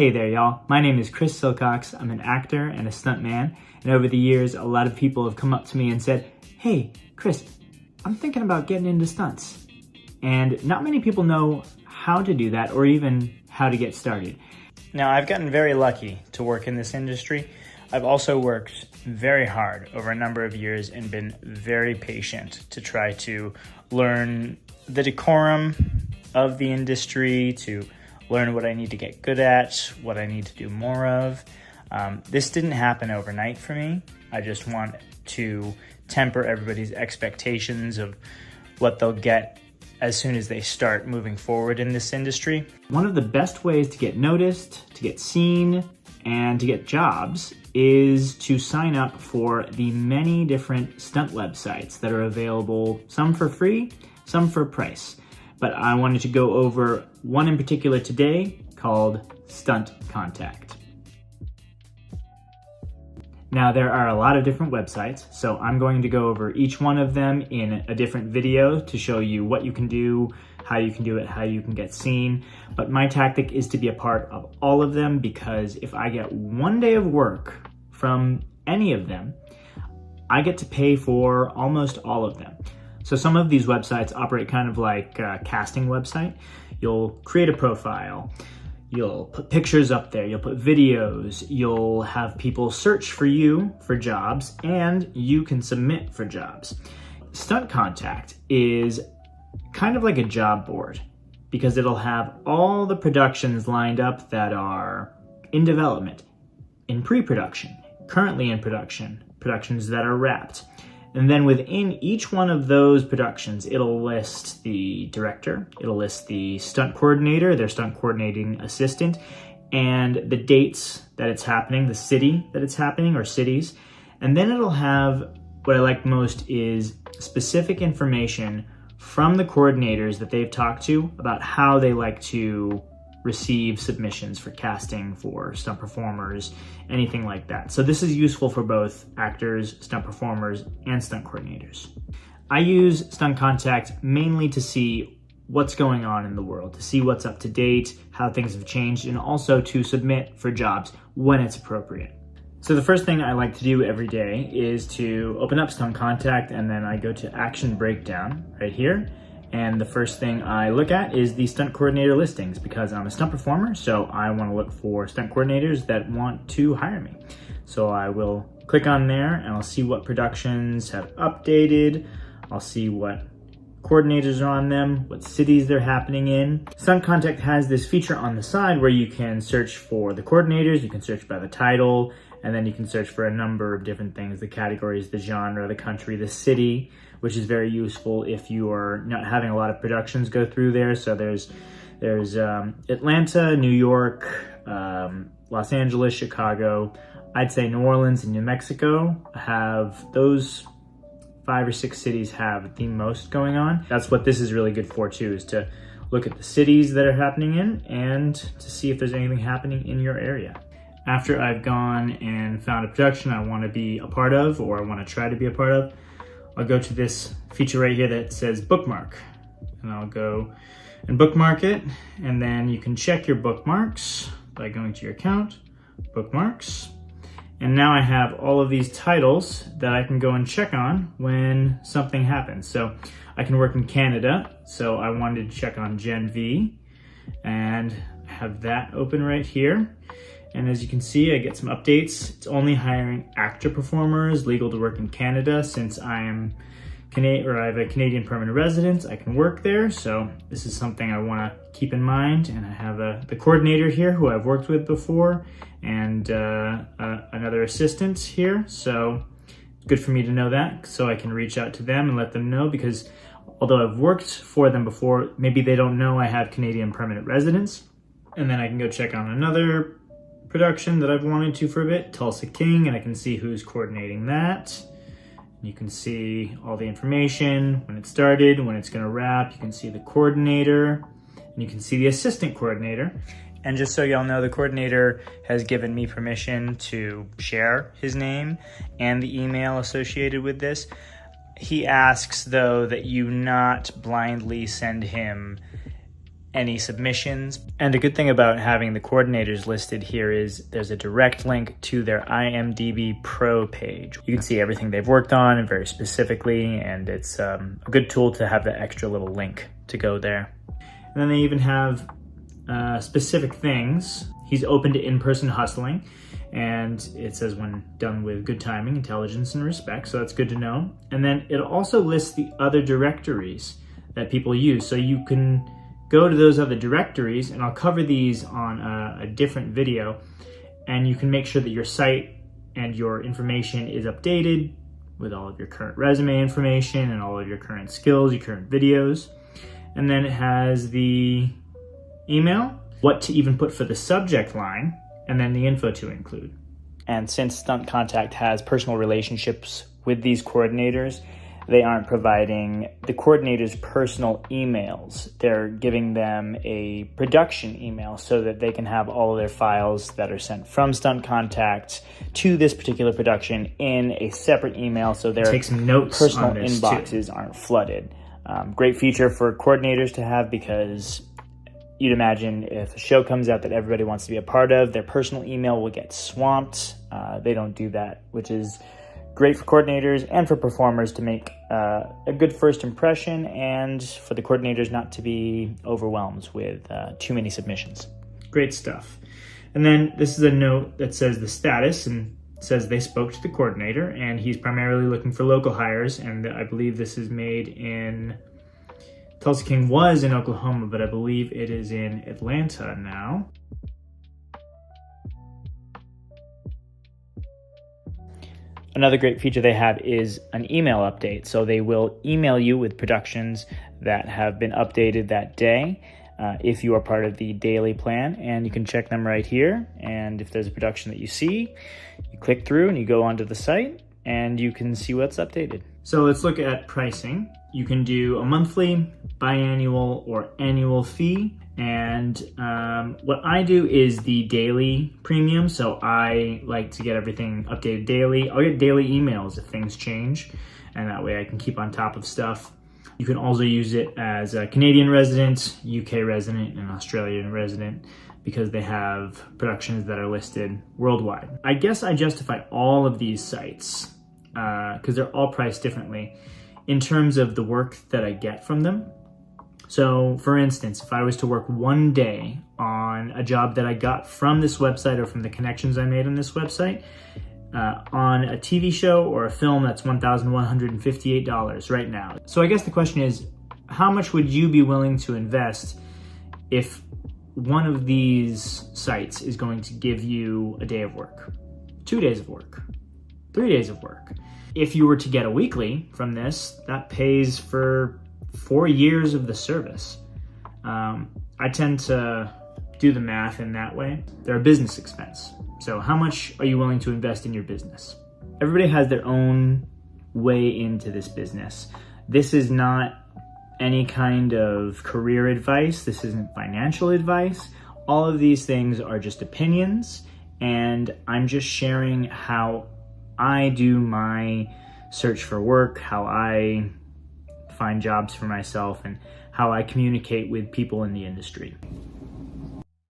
Hey there, y'all. My name is ChrisSilcox. I'm an actor and a stuntman, and over the years, a lot of people have come up to me and said, "Hey, Chris, I'm thinking about getting into stunts." And not many people know how to do that or even how to get started. Now, I've gotten very lucky to work in this industry. I've also worked very hard over a number of years and been very patient to try to learn the decorum of the industry, to learn what I need to get good at, what I need to do more of. This didn't happen overnight for me. I just want to temper everybody's expectations of what they'll get as soon as they start moving forward in this industry. One of the best ways to get noticed, to get seen, and to get jobs is to sign up for the many different stunt websites that are available, some for free, some for a price. But I wanted to go over one in particular today called Stunt Contact. Now, there are a lot of different websites, so I'm going to go over each one of them in a different video to show you what you can do, how you can do it, how you can get seen. But my tactic is to be a part of all of them, because if I get one day of work from any of them, I get to pay for almost all of them. So some of these websites operate kind of like a casting website. You'll create a profile, you'll put pictures up there, you'll put videos, you'll have people search for you for jobs, and you can submit for jobs. Stunt Contact is kind of like a job board, because it'll have all the productions lined up that are in development, in pre-production, currently in production, productions that are wrapped. And then within each one of those productions, it'll list the director, it'll list the stunt coordinator, their stunt coordinating assistant, and the dates that it's happening, the city that it's happening, or cities. And then it'll have, what I like most is specific information from the coordinators that they've talked to about how they like to receive submissions for casting, for stunt performers, anything like that. So this is useful for both actors, stunt performers, and stunt coordinators. I use Stunt Contact mainly to see what's going on in the world, to see what's up to date, how things have changed, and also to submit for jobs when it's appropriate. So the first thing I like to do every day is to open up Stunt Contact, and then I go to Action Breakdown right here. And the first thing I look at is the stunt coordinator listings, because I'm a stunt performer, so I want to look for stunt coordinators that want to hire me. So I will click on there and I'll see what productions have updated. I'll see what coordinators are on them, what cities they're happening in. Stunt Contact has this feature on the side where you can search for the coordinators, you can search by the title, and then you can search for a number of different things, the categories, the genre, the country, the city, which is very useful if you are not having a lot of productions go through there. So there's Atlanta, New York, Los Angeles, Chicago. I'd say New Orleans and New Mexico have those 5 or 6 cities have the most going on. That's what this is really good for too, is to look at the cities that are happening in and to see if there's anything happening in your area. After I've gone and found a production I want to be a part of, or I want to try to be a part of, I'll go to this feature right here that says bookmark, and I'll go and bookmark it, and then you can check your bookmarks by going to your account, bookmarks, and now I have all of these titles that I can go and check on when something happens. So I can work in Canada, so I wanted to check on Gen V, and I have that open right here. And as you can see, I get some updates. It's only hiring actor performers, legal to work in Canada. Since I am I have a Canadian permanent residence, I can work there. So this is something I want to keep in mind. And I have the coordinator here who I've worked with before, and another assistant here. So it's good for me to know that, so I can reach out to them and let them know, because although I've worked for them before, maybe they don't know I have Canadian permanent residence. And then I can go check on another production that I've wanted to for a bit, Tulsa King, and I can see who's coordinating that. You can see all the information, when it started, when it's gonna wrap. You can see the coordinator, and you can see the assistant coordinator. And just so y'all know, the coordinator has given me permission to share his name and the email associated with this. He asks, though, that you not blindly send him any submissions. And a good thing about having the coordinators listed here is there's a direct link to their IMDb Pro page. You can see everything they've worked on and very specifically, and it's a good tool to have that extra little link to go there. And then they even have specific things. He's open to in-person hustling, and it says when done with good timing, intelligence, and respect, so that's good to know. And then it also lists the other directories that people use, so you can go to those other directories, and I'll cover these on a different video, and you can make sure that your site and your information is updated with all of your current resume information and all of your current skills, your current videos. And then it has the email, what to even put for the subject line, and then the info to include. And since Stunt Contact has personal relationships with these coordinators, they aren't providing the coordinators' personal emails. They're giving them a production email so that they can have all of their files that are sent from Stunt Contact to this particular production in a separate email, so their personal inboxes aren't flooded. Great feature for coordinators to have, because you'd imagine if a show comes out that everybody wants to be a part of, their personal email will get swamped. They don't do that, which is great for coordinators and for performers to make a good first impression, and for the coordinators not to be overwhelmed with too many submissions. Great stuff. And then this is a note that says the status, and says they spoke to the coordinator, and he's primarily looking for local hires, and I believe this is made in Tulsa King was in Oklahoma, but I believe it is in Atlanta now. Another great feature they have is an email update. So they will email you with productions that have been updated that day if you are part of the daily plan, and you can check them right here. And if there's a production that you see, you click through and you go onto the site and you can see what's updated. So let's look at pricing. You can do a monthly, biannual, or annual fee. And what I do is the daily premium. So I like to get everything updated daily. I'll get daily emails if things change, and that way I can keep on top of stuff. You can also use it as a Canadian resident, UK resident, and Australian resident, because they have productions that are listed worldwide. I guess I justify all of these sites because they're all priced differently in terms of the work that I get from them. So for instance, if I was to work one day on a job that I got from this website or from the connections I made on this website, on a TV show or a film, that's $1,158 right now. So I guess the question is, how much would you be willing to invest if one of these sites is going to give you a day of work, 2 days of work, 3 days of work? If you were to get a weekly from this, that pays for 4 years of the service. I tend to do the math in that way. They're a business expense. So how much are you willing to invest in your business? Everybody has their own way into this business. This is not any kind of career advice. This isn't financial advice. All of these things are just opinions, and I'm just sharing how I do my search for work, how I find jobs for myself, and how I communicate with people in the industry.